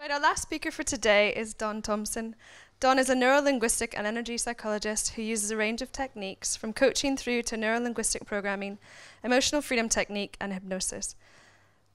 Right, our last speaker for today is Thomson. Don is a neuro-linguistic and energy psychologist who uses a range of techniques from coaching through to neuro-linguistic programming, emotional freedom technique, and hypnosis.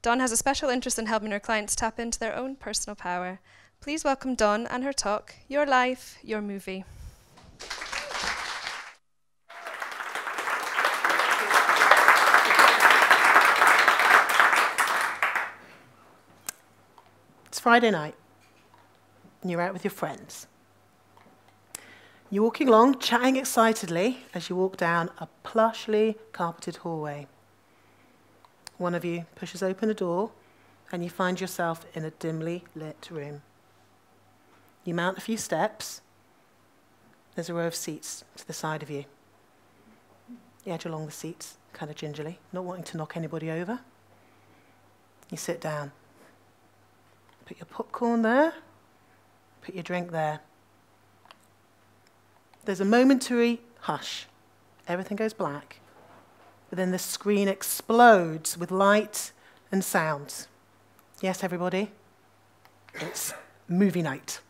Don has a special interest in helping her clients tap into their own personal power. Please welcome Don and her talk, Your Life, Your Movie. It's Friday night, and you're out with your friends. You're walking along, chatting excitedly as you walk down a plushly carpeted hallway. One of you pushes open a door, and you find yourself in a dimly lit room. You mount a few steps. There's a row of seats to the side of you. You edge along the seats, kind of gingerly, not wanting to knock anybody over. You sit down. Put your popcorn there, put your drink there. There's a momentary hush. Everything goes black. But then the screen explodes with light and sounds. Yes, everybody? It's movie night.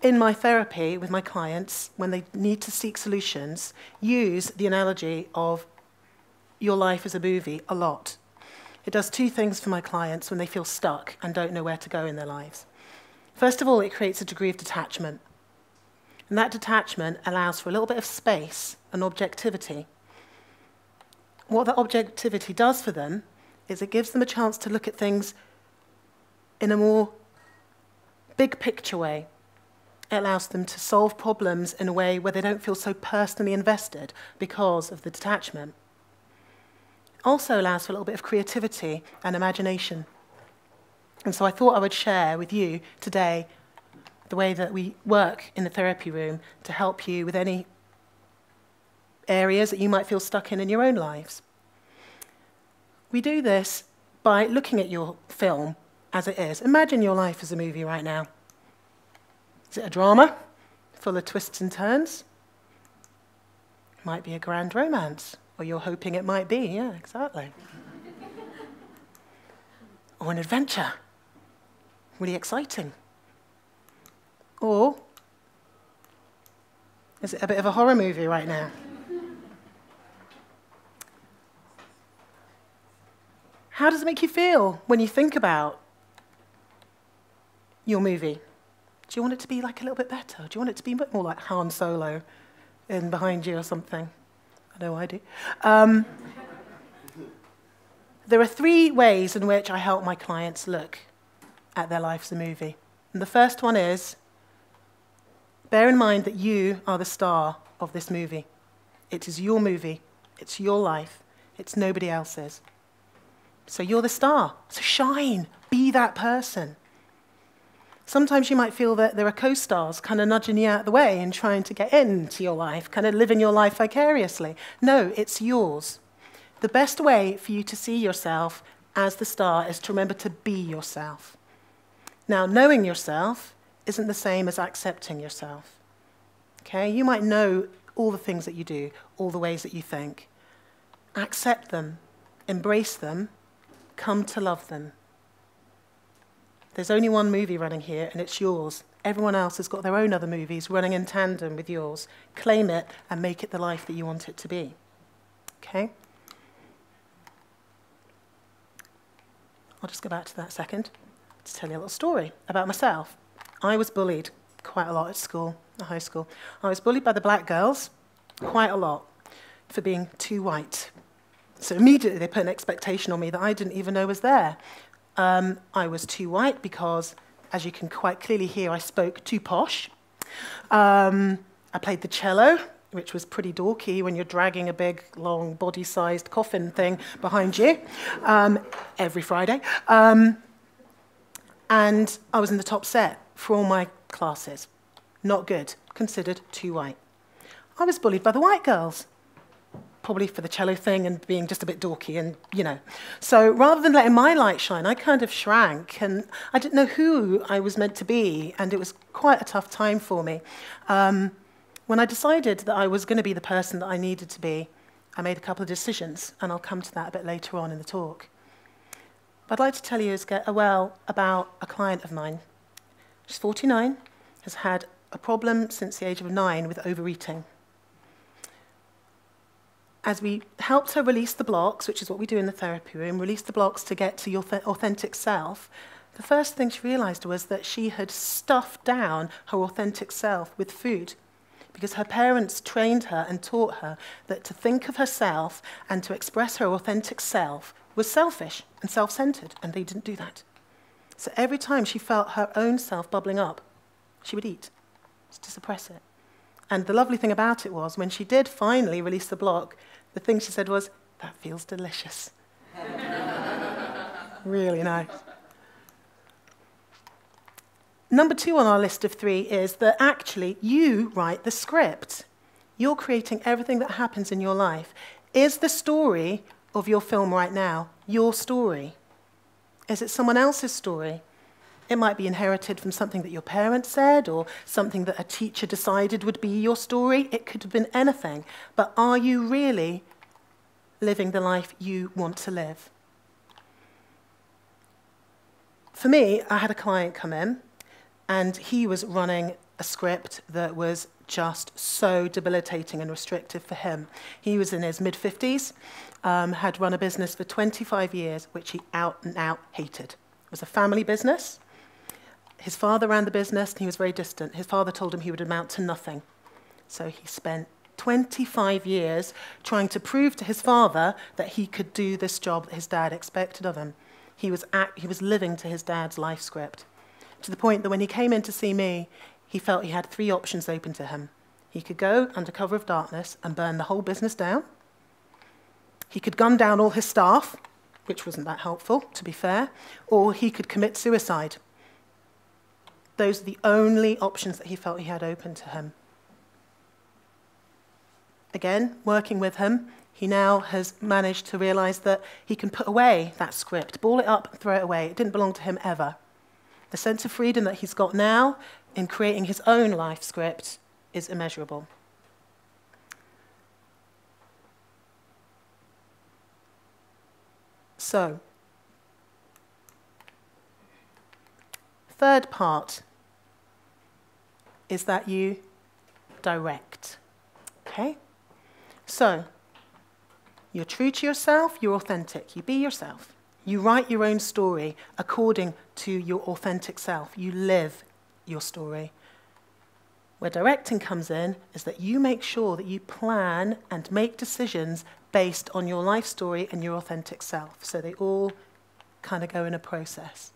In my therapy with my clients, when they need to seek solutions, use the analogy of your life as a movie a lot. It does two things for my clients when they feel stuck and don't know where to go in their lives. First of all, it creates a degree of detachment. And that detachment allows for a little bit of space and objectivity. What that objectivity does for them is it gives them a chance to look at things in a more big picture way. It allows them to solve problems in a way where they don't feel so personally invested because of the detachment. Also allows for a little bit of creativity and imagination. And so I thought I would share with you today the way that we work in the therapy room to help you with any areas that you might feel stuck in your own lives. We do this by looking at your film as it is. Imagine your life as a movie right now. Is it a drama full of twists and turns? It might be a grand romance. Or you're hoping it might be, yeah, exactly. Or an adventure, really exciting. Or is it a bit of a horror movie right now? How does it make you feel when you think about your movie? Do you want it to be like a little bit better? Do you want it to be a bit more like Han Solo in behind you or something? I know I do. There are three ways in which I help my clients look at their life as a movie. And the first one is, bear in mind that you are the star of this movie. It is your movie. It's your life. It's nobody else's. So you're the star. So shine. Be that person. Sometimes you might feel that there are co-stars kind of nudging you out of the way and trying to get into your life, kind of living your life vicariously. No, it's yours. The best way for you to see yourself as the star is to remember to be yourself. Now, knowing yourself isn't the same as accepting yourself. Okay? You might know all the things that you do, all the ways that you think. Accept them, embrace them, come to love them. There's only one movie running here, and it's yours. Everyone else has got their own other movies running in tandem with yours. Claim it and make it the life that you want it to be. Okay? I'll just go back to that second to tell you a little story about myself. I was bullied quite a lot at school, at high school. I was bullied by the black girls quite a lot for being too white. So immediately they put an expectation on me that I didn't even know was there. I was too white because, as you can quite clearly hear, I spoke too posh. I played the cello, which was pretty dorky when you're dragging a big, long, body-sized coffin thing behind you every Friday. And I was in the top set for all my classes. Not good. Considered too white. I was bullied by the white girls. Probably for the cello thing and being just a bit dorky and, you know. So rather than letting my light shine, I kind of shrank and I didn't know who I was meant to be, and it was quite a tough time for me. When I decided that I was going to be the person that I needed to be, I made a couple of decisions, and I'll come to that a bit later on in the talk. I'd like to tell you about a client of mine. She's 49, has had a problem since the age of 9 with overeating. As we helped her release the blocks, which is what we do in the therapy room, release the blocks to get to your authentic self, the first thing she realized was that she had stuffed down her authentic self with food, because her parents trained her and taught her that to think of herself and to express her authentic self was selfish and self-centered, and they didn't do that. So every time she felt her own self bubbling up, she would eat to suppress it. And the lovely thing about it was, when she did finally release the block, the thing she said was, "That feels delicious." Really nice. Number 2 on our list of 3 is that actually you write the script. You're creating everything that happens in your life. Is the story of your film right now your story? Is it someone else's story? It might be inherited from something that your parents said or something that a teacher decided would be your story. It could have been anything. But are you really living the life you want to live? For me, I had a client come in, and he was running a script that was just so debilitating and restrictive for him. He was in his mid-50s, had run a business for 25 years, which he out and out hated. It was a family business. His father ran the business, and he was very distant. His father told him he would amount to nothing. So he spent 25 years trying to prove to his father that he could do this job that his dad expected of him. He was living to his dad's life script, to the point that when he came in to see me, he felt he had 3 options open to him. He could go under cover of darkness and burn the whole business down. He could gun down all his staff, which wasn't that helpful, to be fair, or he could commit suicide. Those are the only options that he felt he had open to him. Again, working with him, he now has managed to realize that he can put away that script, ball it up and throw it away. It didn't belong to him ever. The sense of freedom that he's got now in creating his own life script is immeasurable. So, third part is that you direct. Okay? So, you're true to yourself, you're authentic, you be yourself. You write your own story according to your authentic self. You live your story. Where directing comes in is that you make sure that you plan and make decisions based on your life story and your authentic self. So they all kind of go in a process.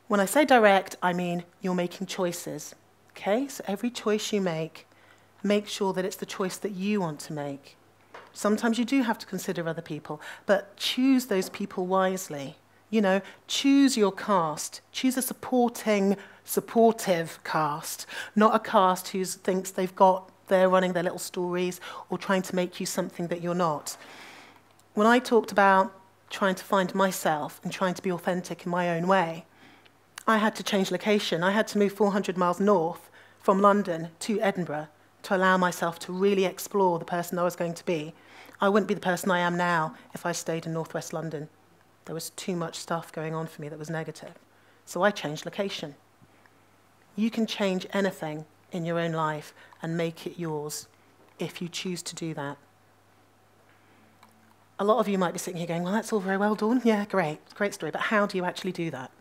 When I say direct, I mean you're making choices. Okay? So every choice you make sure that it's the choice that you want to make. Sometimes you do have to consider other people, but choose those people wisely. You know, choose your cast. Choose a supportive cast, not a cast who thinks they're running their little stories or trying to make you something that you're not. When I talked about trying to find myself and trying to be authentic in my own way, I had to change location. I had to move 400 miles north from London to Edinburgh to allow myself to really explore the person I was going to be. I wouldn't be the person I am now if I stayed in northwest London. There was too much stuff going on for me that was negative. So I changed location. You can change anything in your own life and make it yours if you choose to do that. A lot of you might be sitting here going, well, that's all very well, Dawn. Yeah, great story. But how do you actually do that?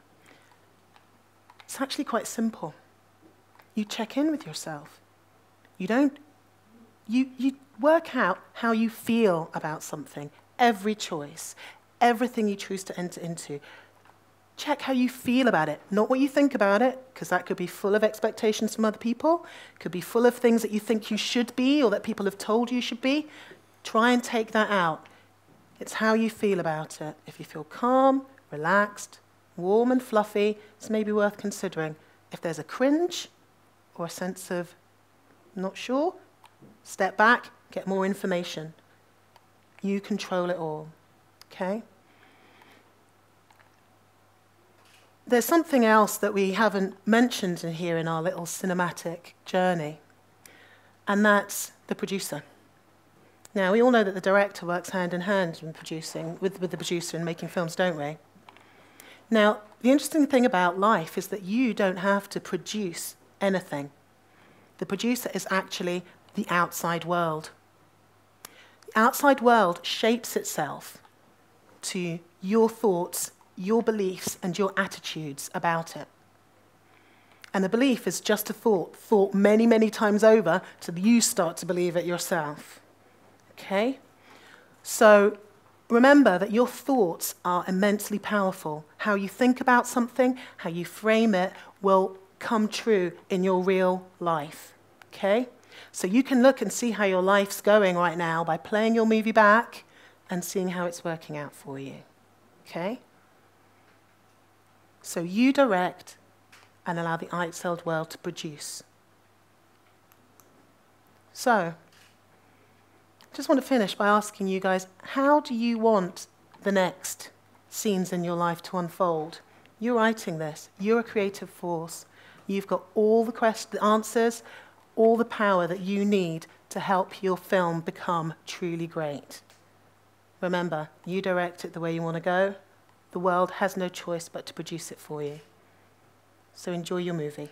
It's actually quite simple. You check in with yourself. You work out how you feel about something, every choice, everything you choose to enter into. Check how you feel about it, not what you think about it, because that could be full of expectations from other people, could be full of things that you think you should be or that people have told you should be. Try and take that out. It's how you feel about it. If you feel calm, relaxed, warm and fluffy, it's maybe worth considering. If there's a cringe or a sense of not sure, step back, get more information. You control it all, okay? There's something else that we haven't mentioned in here in our little cinematic journey, and that's the producer. Now, we all know that the director works hand in hand in producing, with the producer in making films, don't we? Now, the interesting thing about life is that you don't have to produce anything. The producer is actually the outside world. The outside world shapes itself to your thoughts, your beliefs, and your attitudes about it. And the belief is just a thought many, many times over till you start to believe it yourself. Okay? So remember that your thoughts are immensely powerful. How you think about something, how you frame it, will come true in your real life. Okay? So you can look and see how your life's going right now by playing your movie back and seeing how it's working out for you. Okay? So you direct and allow the outside world to produce. So, I just want to finish by asking you guys, how do you want the next scenes in your life to unfold? You're writing this. You're a creative force. You've got all the answers, all the power that you need to help your film become truly great. Remember, you direct it the way you want to go. The world has no choice but to produce it for you. So enjoy your movie.